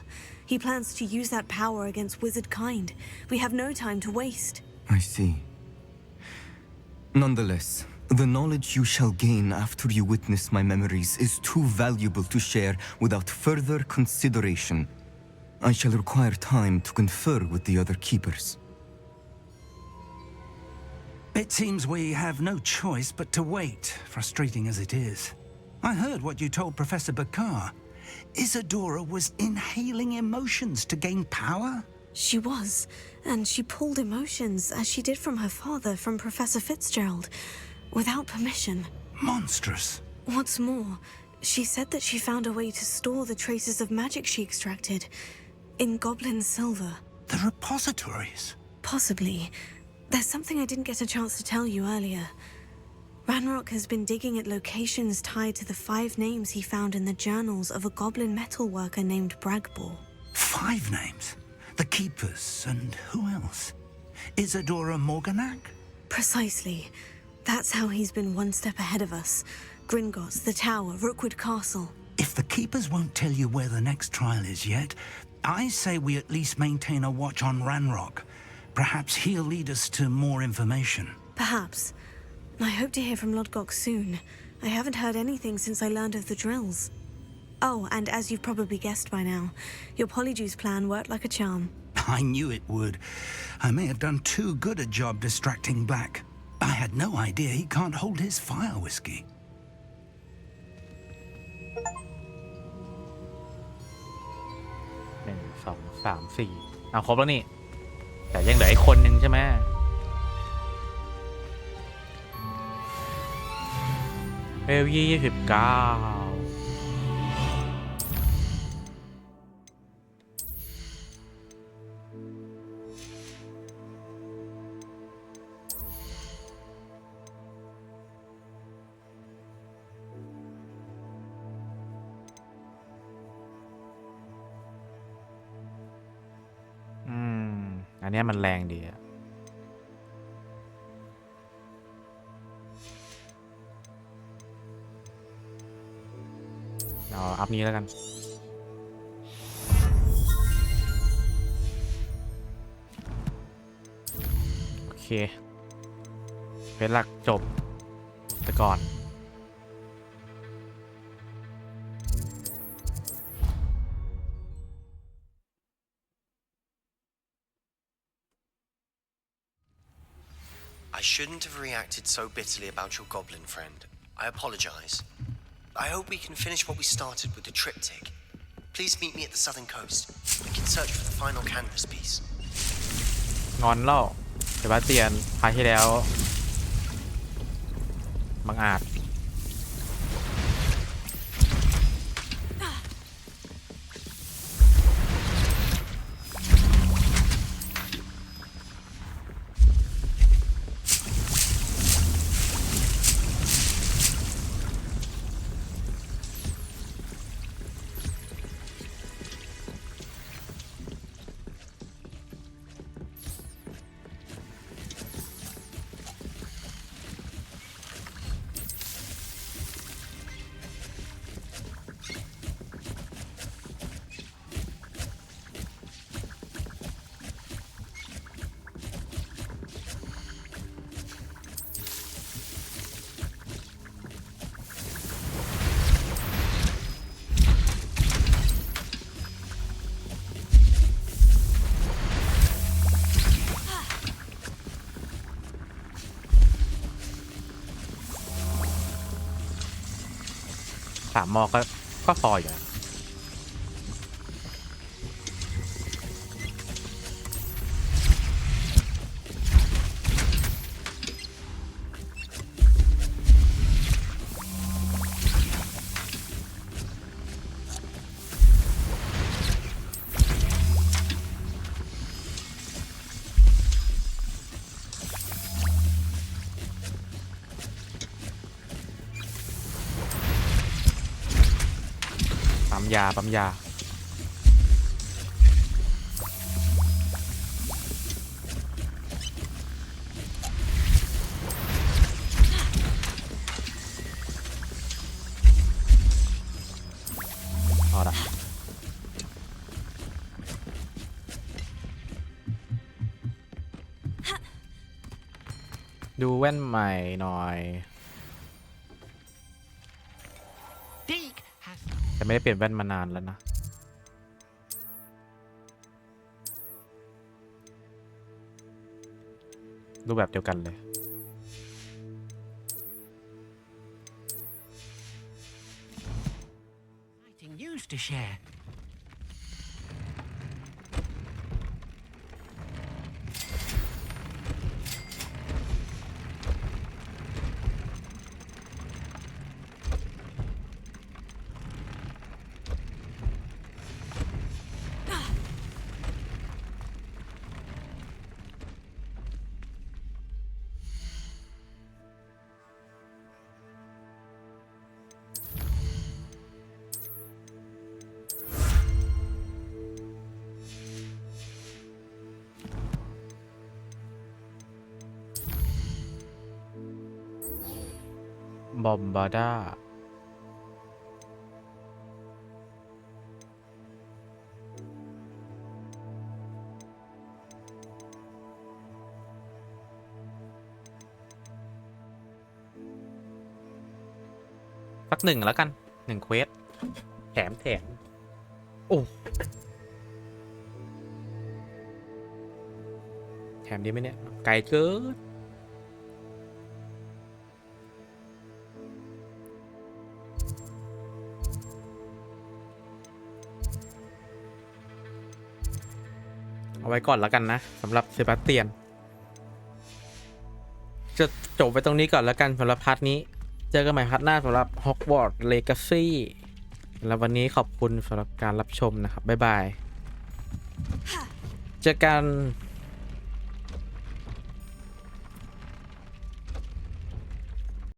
He plans to use that power against wizard kind. We have no time to waste. I see. Nonetheless, the knowledge you shall gain after you witness my memories is too valuable to share without further consideration. I shall require time to confer with the other keepers. It seems we have no choice but to wait, frustrating as it is. I heard what you told Professor Bakar. Isadora was inhaling emotions to gain power? She was, and she pulled emotions, as she did from her father, from Professor Fitzgerald, without permission. Monstrous. What's more, she said that she found a way to store the traces of magic she extracted in goblin silver. The repositories? Possibly. There's something I didn't get a chance to tell you earlier. Ranrock has been digging at locations tied to the 5 names he found in the journals of a goblin metalworker named Bragbor. 5 names? The Keepers, and who else? Isadora Morganac? Precisely. That's how he's been one step ahead of us. Gringotts, the Tower, Rookwood Castle. If the Keepers won't tell you where the next trial is yet, I say we at least maintain a watch on Ranrock. Perhaps he'll lead us to more information. Perhaps. I hope to hear from Lodgok soon. I haven't heard anything since I learned of the drills. Oh, and as you've probably guessed by now, your Polyjuice plan worked like a charm. I knew it would. I may have done too good a job distracting Black. I had no idea he can't hold his fire whiskey. 1 2 3 4เอาครบแล้วนี่ แต่ยังเหลืออีกคนนึงใช่ไหมเอล29อันนี้มันแรงดีอะเอาอัพนี้แล้วกันโอเคเป็นหลักจบแต่ก่อนI shouldn't have reacted so bitterly about your goblin friend. I apologize. I hope we can finish what we started with the triptych. Please meet me at the southern coast. We can search for the final canvas piece. งอนเล่าเซบาสเตียนพาที่แล้วบังอาจ 3 มอก็พออยู่นะปั๊มยาเอาละดูแว่นใหม่หน่อยแต่ไม่ได้เปลี่ยนแว่นมานานแล้วนะรูปแบบเดียวกันเลยNews to share. บอมบาด้าสัก1แล้วกัน1 เควสแถมโอ้แถมดีไหมเนี่ยไกลเกินเอาไว้ก่อนแล้วกันนะสำหรับเซบาสเตียนจะจบไปตรงนี้ก่อนแล้วกันสำหรับพาร์ทนี้เจอกันใหม่พาร์ทหน้าสำหรับ Hogwarts Legacy แล้ววันนี้ขอบคุณสำหรับการรับชมนะครับบ๊ายบายเจอกัน